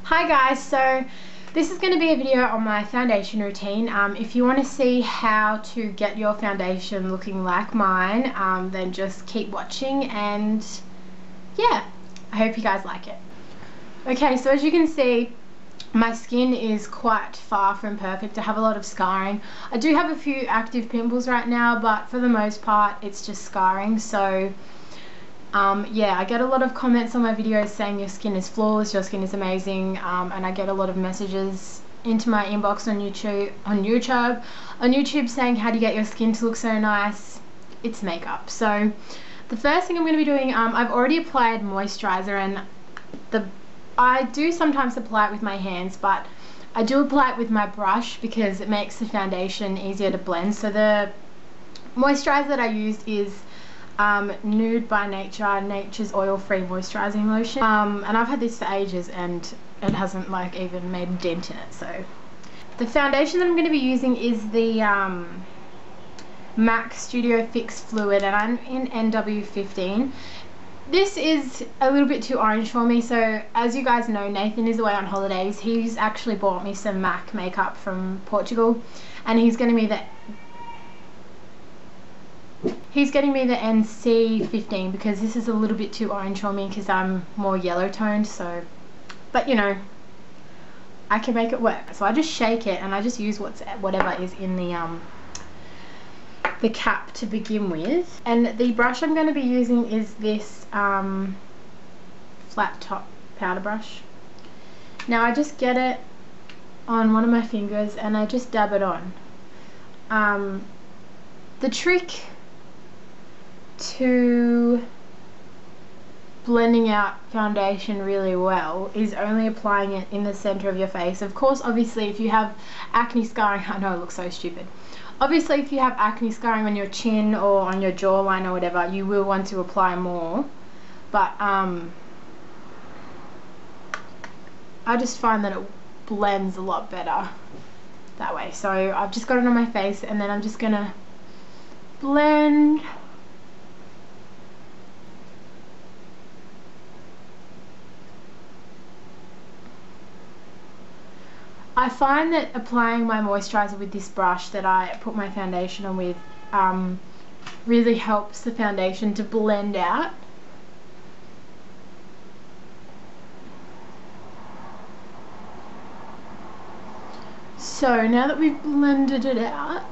Hi guys, so this is going to be a video on my foundation routine. If you want to see how to get your foundation looking like mine, then just keep watching, and yeah, I hope you guys like it. Okay, so as you can see, my skin is quite far from perfect. I have a lot of scarring. I do have a few active pimples right now, but for the most part it's just scarring. So yeah, I get a lot of comments on my videos saying your skin is flawless, your skin is amazing, and I get a lot of messages into my inbox on YouTube saying, how do you get your skin to look so nice? It's makeup. So the first thing I'm going to be doing, I've already applied moisturizer, and I do sometimes apply it with my hands, but I do apply it with my brush because it makes the foundation easier to blend. So the moisturizer that I used is Nude by Nature, Nature's oil-free moisturizing lotion, and I've had this for ages and it hasn't like even made a dent in it. So the foundation that I'm going to be using is the MAC Studio Fix Fluid, and I'm in NW15. This is a little bit too orange for me, so as you guys know, Nathan is away on holidays. He's actually bought me some MAC makeup from Portugal, and he's getting me the NC15 because this is a little bit too orange for me because I'm more yellow toned. So, but you know, I can make it work. So I just shake it and I just use whatever is in the cap to begin with. And the brush I'm going to be using is this flat top powder brush. Now I just get it on one of my fingers and I just dab it on. The trick to blending out foundation really well is only applying it in the center of your face. Of course, obviously, if you have acne scarring, I know I look so stupid. Obviously, if you have acne scarring on your chin or on your jawline or whatever, you will want to apply more. But I just find that it blends a lot better that way. So I've just got it on my face, and then I'm just gonna blend. I find that applying my moisturizer with this brush that I put my foundation on with really helps the foundation to blend out. So now that we've blended it out,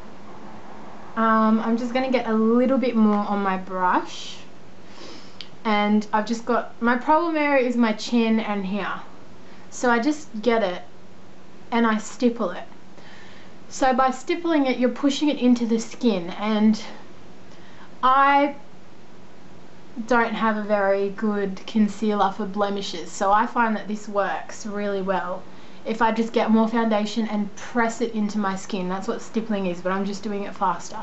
I'm just going to get a little bit more on my brush, and I've just got, my problem area is my chin and here, so I just get it and I stipple it. So by stippling it, you're pushing it into the skin, and I don't have a very good concealer for blemishes, so I find that this works really well if I just get more foundation and press it into my skin. That's what stippling is, but I'm just doing it faster.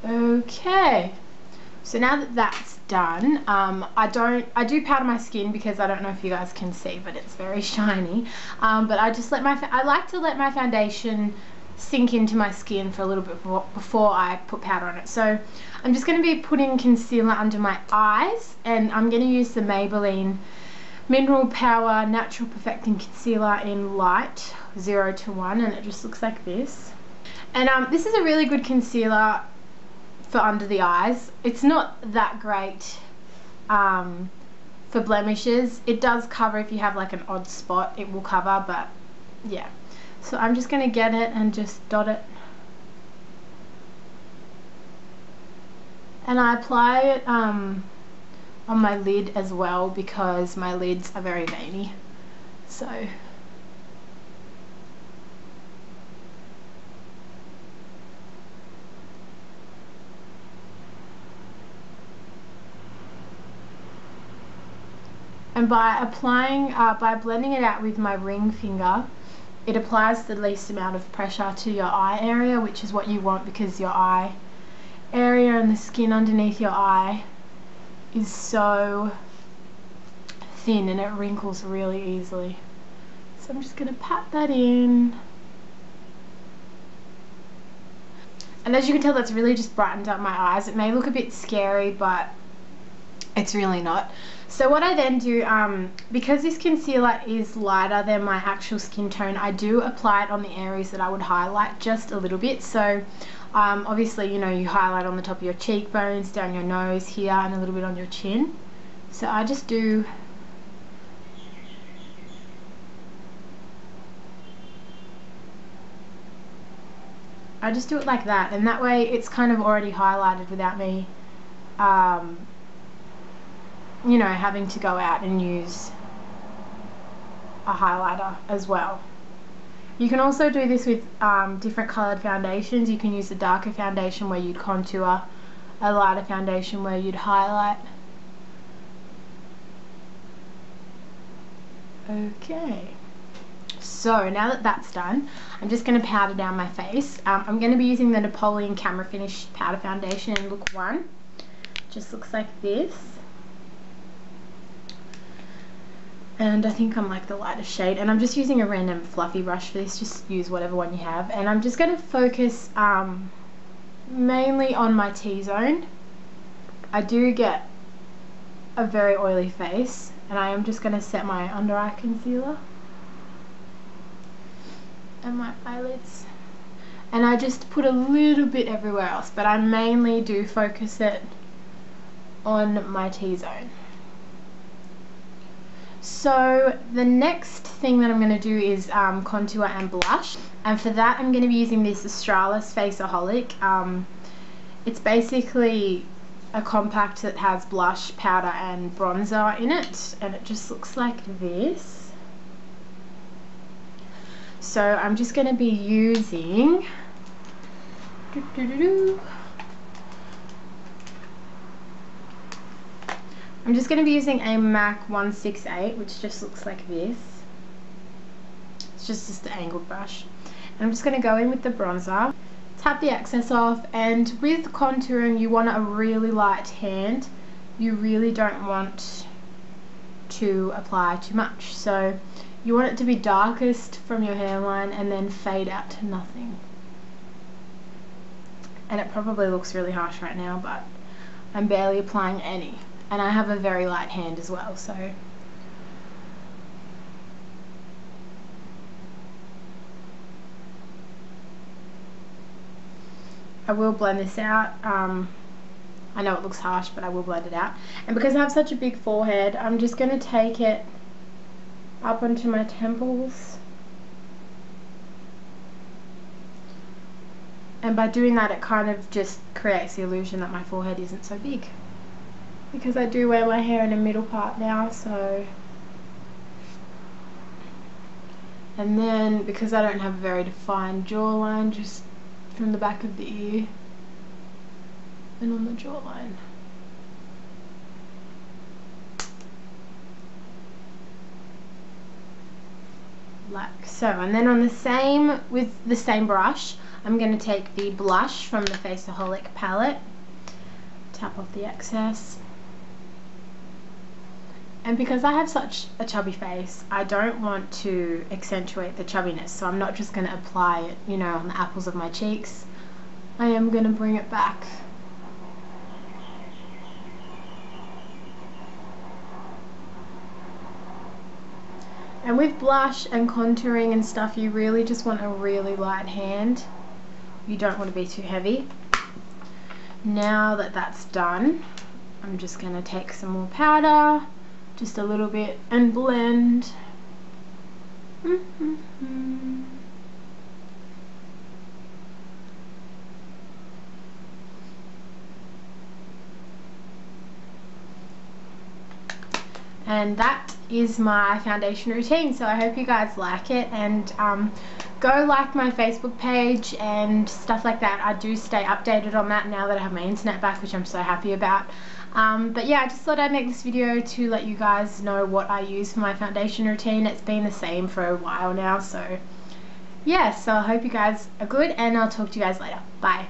Okay, so now that that's done, I do powder my skin because I don't know if you guys can see, but it's very shiny. But I just I like to let my foundation sink into my skin for a little bit before I put powder on it. So I'm just going to be putting concealer under my eyes, and I'm going to use the Maybelline Mineral Power Natural Perfecting Concealer in Light 0 to 1, and it just looks like this. And this is a really good concealer for under the eyes. It's not that great for blemishes. It does cover if you have like an odd spot, it will cover, but yeah. So I'm just going to get it and just dot it. And I apply it on my lid as well because my lids are very veiny. So and by applying, by blending it out with my ring finger, it applies the least amount of pressure to your eye area, which is what you want because your eye area and the skin underneath your eye is so thin and it wrinkles really easily. So I'm just going to pat that in. And as you can tell, that's really just brightened up my eyes. It may look a bit scary, but It's really not. So what I then do, because this concealer is lighter than my actual skin tone, I do apply it on the areas that I would highlight just a little bit. So obviously, you know, you highlight on the top of your cheekbones, down your nose here, and a little bit on your chin. So I just do it like that, and that way it's kind of already highlighted without me you know, having to go out and use a highlighter as well. You can also do this with different coloured foundations. You can use a darker foundation where you'd contour, a lighter foundation where you'd highlight. Okay, so now that that's done, I'm just going to powder down my face. I'm going to be using the Napoleon Camera Finish Powder Foundation in look 1. Just looks like this. And I think I'm like the lightest shade, and I'm just using a random fluffy brush for this. Just use whatever one you have, and I'm just going to focus mainly on my T-zone. I do get a very oily face, and I am just going to set my under eye concealer and my eyelids, and I just put a little bit everywhere else, but I mainly do focus it on my T-zone. So the next thing that I'm going to do is contour and blush, and for that I'm going to be using this Australis Faceaholic. It's basically a compact that has blush, powder and bronzer in it, and it just looks like this. So I'm just going to be using I'm just going to be using a MAC 168, which just looks like this. It's just an angled brush. And I'm just going to go in with the bronzer, tap the excess off, and with contouring you want a really light hand. You really don't want to apply too much. So you want it to be darkest from your hairline and then fade out to nothing. And it probably looks really harsh right now, but I'm barely applying any. And I have a very light hand as well, so I will blend this out. I know it looks harsh, but I will blend it out. And because I have such a big forehead, I'm just going to take it up onto my temples. And by doing that, it kind of just creates the illusion that my forehead isn't so big. Because I do wear my hair in a middle part now, so. And then, because I don't have a very defined jawline, just from the back of the ear and on the jawline. Like so. And then on the same, with the same brush, I'm going to take the blush from the Faceaholic palette, tap off the excess. And because I have such a chubby face, I don't want to accentuate the chubbiness, so I'm not just going to apply it, you know, on the apples of my cheeks. I am going to bring it back. And with blush and contouring and stuff, you really just want a really light hand. You don't want to be too heavy. Now that that's done, I'm just going to take some more powder, just a little bit, and blend. And that is my foundation routine, so I hope you guys like it, and go like my Facebook page and stuff like that. I do stay updated on that now that I have my internet back, which I'm so happy about. But yeah, I just thought I'd make this video to let you guys know what I use for my foundation routine. It's been the same for a while now, so yeah, so I hope you guys are good, and I'll talk to you guys later. Bye.